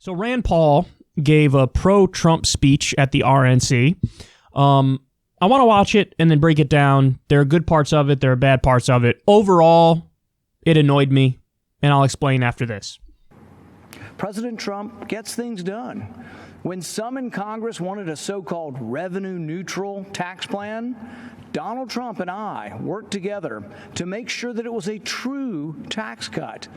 So Rand Paul gave a pro-Trump speech at the RNC. I want to watch it and then break it down. There are good parts of it. There are bad parts of it. Overall, it annoyed me, and I'll explain after this. President Trump gets things done. When some in Congress wanted a so-called revenue-neutral tax plan, Donald Trump and I worked together to make sure that it was a true tax cut.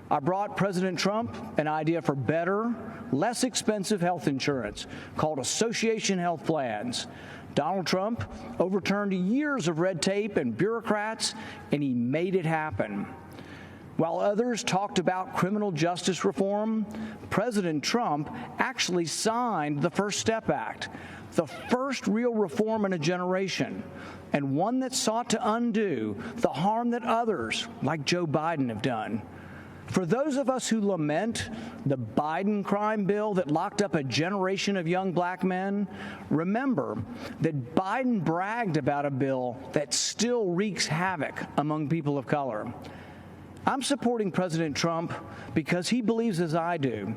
I brought President Trump an idea for better, less expensive health insurance called Association Health Plans. Donald Trump overturned years of red tape and bureaucrats, and he made it happen. While others talked about criminal justice reform, President Trump actually signed the First Step Act, the first real reform in a generation, and one that sought to undo the harm that others, like Joe Biden, have done. For those of us who lament the Biden crime bill that locked up a generation of young black men, remember that Biden bragged about a bill that still wreaks havoc among people of color. I'm supporting President Trump because he believes, as I do,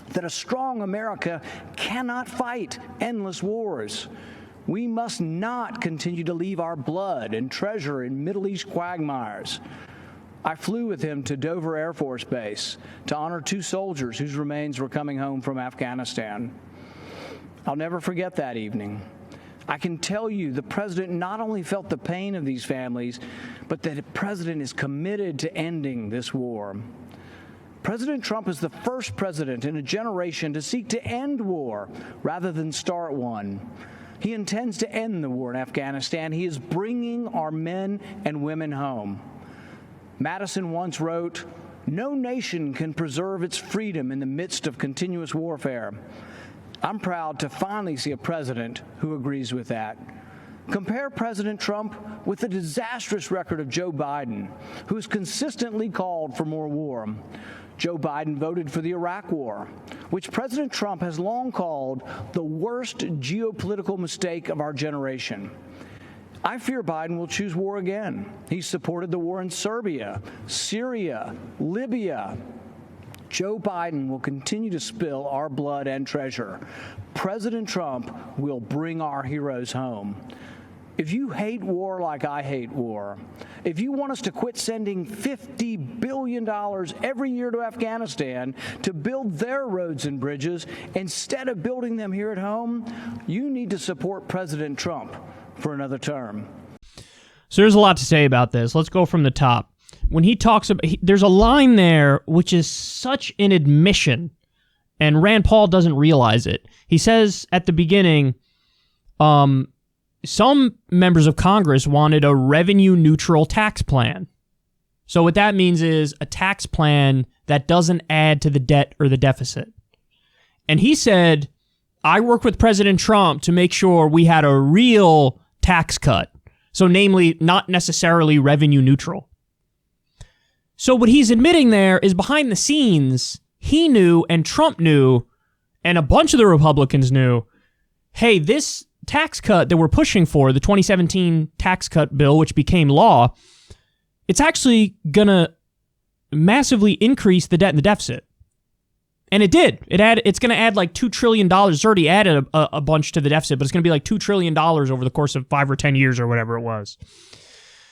that a strong America cannot fight endless wars. We must not continue to leave our blood and treasure in Middle East quagmires. I flew with him to Dover Air Force Base to honor 2 soldiers whose remains were coming home from Afghanistan. I'll never forget that evening. I can tell you the president not only felt the pain of these families, but that the president is committed to ending this war. President Trump is the first president in a generation to seek to end war rather than start one. He intends to end the war in Afghanistan. He is bringing our men and women home. Madison once wrote, "No nation can preserve its freedom in the midst of continuous warfare." I'm proud to finally see a president who agrees with that. Compare President Trump with the disastrous record of Joe Biden, who has consistently called for more war. Joe Biden voted for the Iraq War, which President Trump has long called the worst geopolitical mistake of our generation. I fear Biden will choose war again. He supported the war in Serbia, Syria, Libya. Joe Biden will continue to spill our blood and treasure. President Trump will bring our heroes home. If you hate war like I hate war, if you want us to quit sending $50 billion every year to Afghanistan to build their roads and bridges instead of building them here at home, you need to support President Trump for another term. So there's a lot to say about this. Let's go from the top. When he talks about, there's a line there which is such an admission, and Rand Paul doesn't realize it. He says at the beginning, some members of Congress wanted a revenue-neutral tax plan. So what that means is a tax plan that doesn't add to the debt or the deficit. And he said, I worked with President Trump to make sure we had a real tax cut. So namely, not necessarily revenue neutral. So what he's admitting there is behind the scenes, he knew and Trump knew and a bunch of the Republicans knew, hey, this tax cut that we're pushing for, the 2017 tax cut bill, which became law, it's actually going to massively increase the debt and the deficit. And it did. It's going to add like $2 trillion. It's already added a bunch to the deficit, but it's going to be like $2 trillion over the course of 5 or 10 years or whatever it was.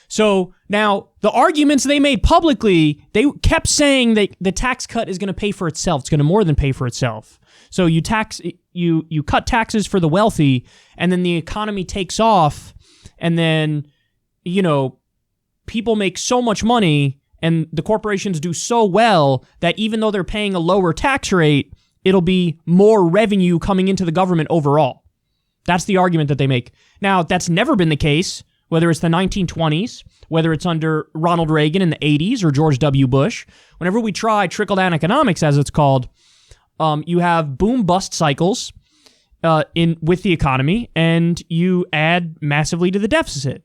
So now the arguments they made publicly, they kept saying that the tax cut is going to pay for itself. It's going to more than pay for itself. So you cut taxes for the wealthy, and then the economy takes off, and then, people make so much money and the corporations do so well that even though they're paying a lower tax rate, it'll be more revenue coming into the government overall. That's the argument that they make. Now, that's never been the case, whether it's the 1920s, whether it's under Ronald Reagan in the 80s or George W. Bush. Whenever we try trickle-down economics, as it's called, you have boom-bust cycles with the economy, and you add massively to the deficit.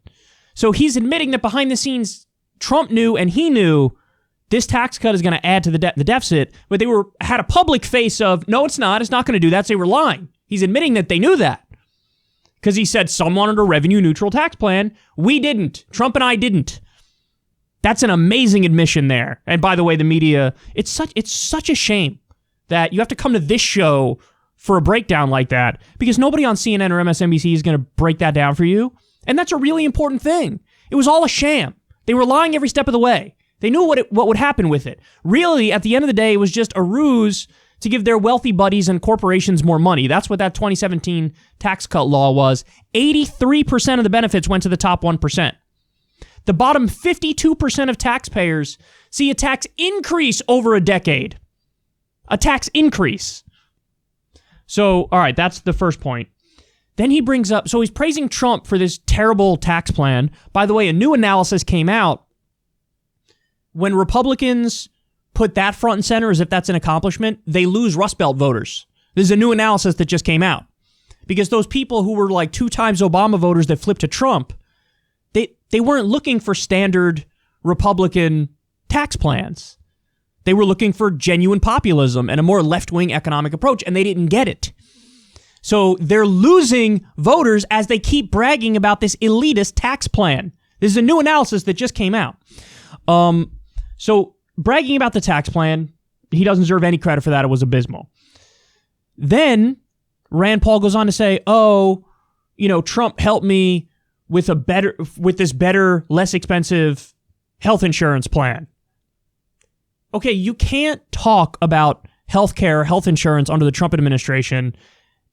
So he's admitting that behind the scenes, Trump knew and he knew this tax cut is going to add to the deficit, but they had a public face of, no, it's not going to do that, so they were lying. He's admitting that they knew that. Because he said some wanted a revenue-neutral tax plan. We didn't. Trump and I didn't. That's an amazing admission there. And by the way, the media, it's such a shame that you have to come to this show for a breakdown like that, because nobody on CNN or MSNBC is going to break that down for you. And that's a really important thing. It was all a sham. They were lying every step of the way. They knew what would happen with it. Really, at the end of the day, it was just a ruse to give their wealthy buddies and corporations more money. That's what that 2017 tax cut law was. 83% of the benefits went to the top 1%. The bottom 52% of taxpayers see a tax increase over a decade. A tax increase. So, all right, that's the first point. Then he brings up, so he's praising Trump for this terrible tax plan. By the way, a new analysis came out. When Republicans put that front and center as if that's an accomplishment, they lose Rust Belt voters. This is a new analysis that just came out. Because those people who were like 2 times Obama voters that flipped to Trump, they weren't looking for standard Republican tax plans. They were looking for genuine populism and a more left-wing economic approach, and they didn't get it. So they're losing voters as they keep bragging about this elitist tax plan. This is a new analysis that just came out. So bragging about the tax plan, he doesn't deserve any credit for that. It was abysmal. Then Rand Paul goes on to say, Trump helped me with this better, less expensive health insurance plan. Okay, you can't talk about healthcare, health insurance under the Trump administration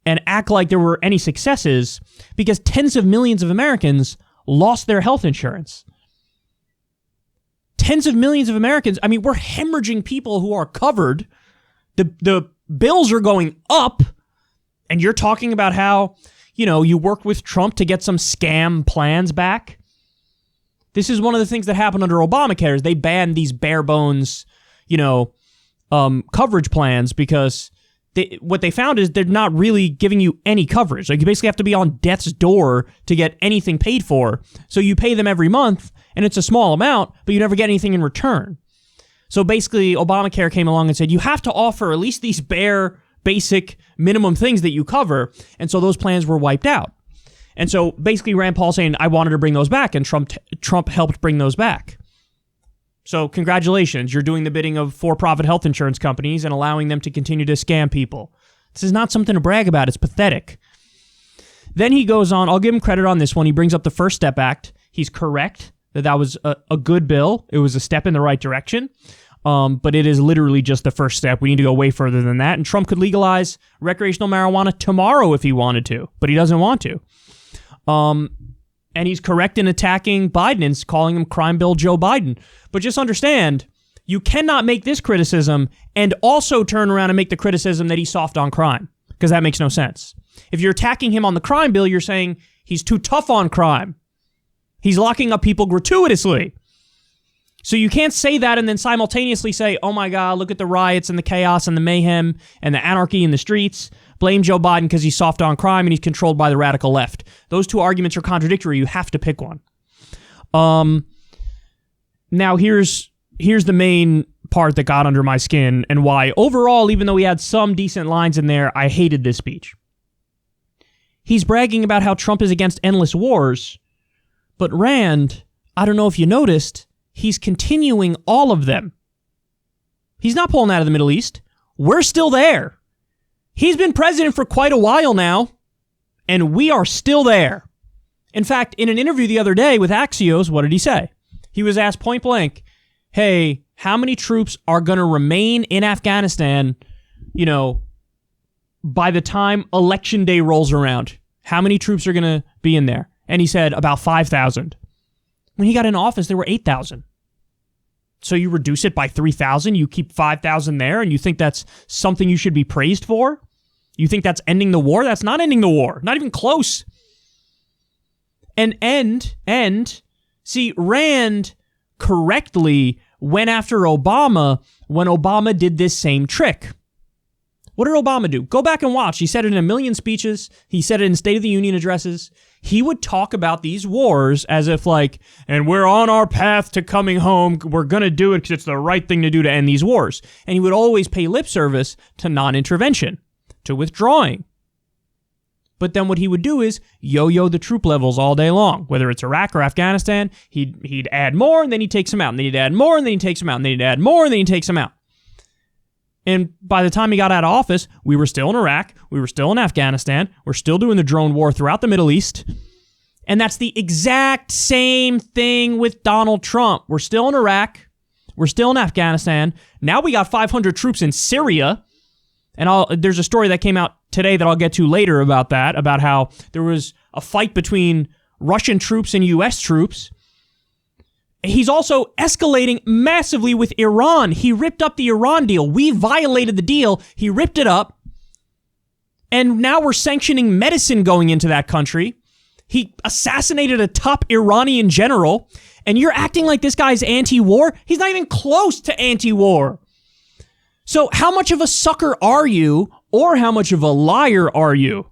and act like there were any successes, because tens of millions of Americans lost their health insurance. Tens of millions of Americans. I mean, we're hemorrhaging people who are covered. The bills are going up, and you're talking about how, you worked with Trump to get some scam plans back. This is one of the things that happened under Obamacare, is they banned these bare bones, coverage plans, because what they found is they're not really giving you any coverage. Like, you basically have to be on death's door to get anything paid for. So you pay them every month, and it's a small amount, but you never get anything in return. So basically, Obamacare came along and said, you have to offer at least these bare, basic, minimum things that you cover. And so those plans were wiped out. And so basically Rand Paul saying, I wanted to bring those back, and Trump helped bring those back. So congratulations, you're doing the bidding of for-profit health insurance companies and allowing them to continue to scam people. This is not something to brag about. It's pathetic. Then he goes on, I'll give him credit on this one. He brings up the First Step Act. He's correct that was a good bill. It was a step in the right direction. But it is literally just the first step. We need to go way further than that. And Trump could legalize recreational marijuana tomorrow if he wanted to, but he doesn't want to. And he's correct in attacking Biden and calling him Crime Bill Joe Biden. But just understand, you cannot make this criticism and also turn around and make the criticism that he's soft on crime, because that makes no sense. If you're attacking him on the crime bill, you're saying he's too tough on crime. He's locking up people gratuitously. So you can't say that and then simultaneously say, oh my God, look at the riots and the chaos and the mayhem and the anarchy in the streets. Blame Joe Biden because he's soft on crime and he's controlled by the radical left. Those two arguments are contradictory. You have to pick one. Now here's the main part that got under my skin and why overall, even though he had some decent lines in there, I hated this speech. He's bragging about how Trump is against endless wars, but Rand, I don't know if you noticed, he's continuing all of them. He's not pulling out of the Middle East. We're still there. He's been president for quite a while now, and we are still there. In fact, in an interview the other day with Axios, what did he say? He was asked point blank, hey, how many troops are going to remain in Afghanistan, by the time election day rolls around? How many troops are going to be in there? And he said about 5,000. When he got in office, there were 8,000. So you reduce it by 3,000, you keep 5,000 there, and you think that's something you should be praised for? You think that's ending the war? That's not ending the war. Not even close. See, Rand correctly went after Obama when Obama did this same trick. What did Obama do? Go back and watch. He said it in a million speeches. He said it in State of the Union addresses. He would talk about these wars as if and we're on our path to coming home. We're going to do it because it's the right thing to do to end these wars. And he would always pay lip service to non-intervention, to withdrawing. But then what he would do is yo-yo the troop levels all day long. Whether it's Iraq or Afghanistan, he'd add more and then he takes them out. And then he'd add more and then he takes them out. And then he'd add more and then he takes them out. And by the time he got out of office, we were still in Iraq, we were still in Afghanistan, we're still doing the drone war throughout the Middle East. And that's the exact same thing with Donald Trump. We're still in Iraq, we're still in Afghanistan. Now we got 500 troops in Syria. And there's a story that came out today that I'll get to later about that, about how there was a fight between Russian troops and U.S. troops. He's also escalating massively with Iran. He ripped up the Iran deal. We violated the deal. He ripped it up. And now we're sanctioning medicine going into that country. He assassinated a top Iranian general. And you're acting like this guy's anti-war? He's not even close to anti-war. So how much of a sucker are you, or how much of a liar are you,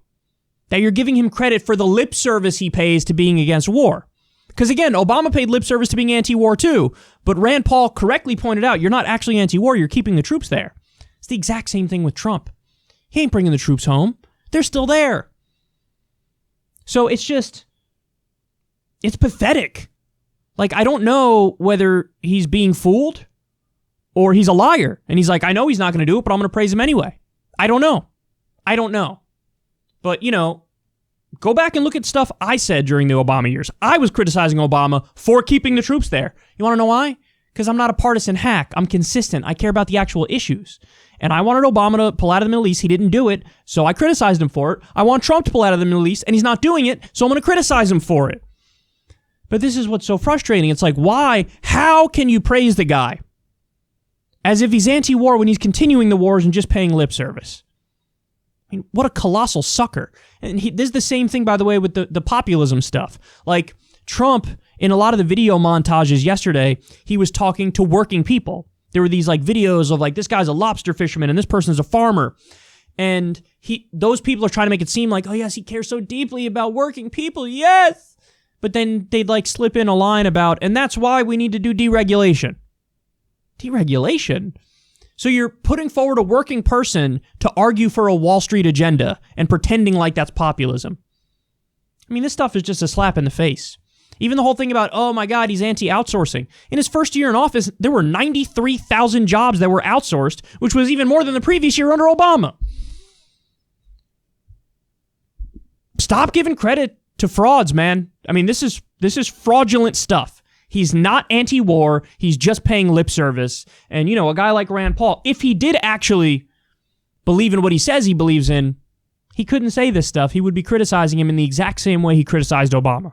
that you're giving him credit for the lip service he pays to being against war? Because again, Obama paid lip service to being anti-war too, but Rand Paul correctly pointed out, you're not actually anti-war, you're keeping the troops there. It's the exact same thing with Trump. He ain't bringing the troops home. They're still there. So it's pathetic. Like, I don't know whether he's being fooled or he's a liar. And he's like, I know he's not going to do it, but I'm going to praise him anyway. I don't know. But, go back and look at stuff I said during the Obama years. I was criticizing Obama for keeping the troops there. You want to know why? Because I'm not a partisan hack. I'm consistent. I care about the actual issues. And I wanted Obama to pull out of the Middle East. He didn't do it, so I criticized him for it. I want Trump to pull out of the Middle East, and he's not doing it, so I'm going to criticize him for it. But this is what's so frustrating. It's like, why? How can you praise the guy as if he's anti-war when he's continuing the wars and just paying lip service? I mean, what a colossal sucker. And this is the same thing, by the way, with the populism stuff. Like, Trump, in a lot of the video montages yesterday, he was talking to working people. There were these, like, videos of, like, this guy's a lobster fisherman and this person's a farmer. And those people are trying to make it seem like, oh, yes, he cares so deeply about working people. Yes! But then they'd, like, slip in a line about, and that's why we need to do deregulation. Deregulation? So you're putting forward a working person to argue for a Wall Street agenda and pretending like that's populism. I mean, this stuff is just a slap in the face. Even the whole thing about, oh my God, he's anti-outsourcing. In his first year in office, there were 93,000 jobs that were outsourced, which was even more than the previous year under Obama. Stop giving credit to frauds, man. I mean, this is fraudulent stuff. He's not anti-war. He's just paying lip service. And, a guy like Rand Paul, if he did actually believe in what he says he believes in, he couldn't say this stuff. He would be criticizing him in the exact same way he criticized Obama.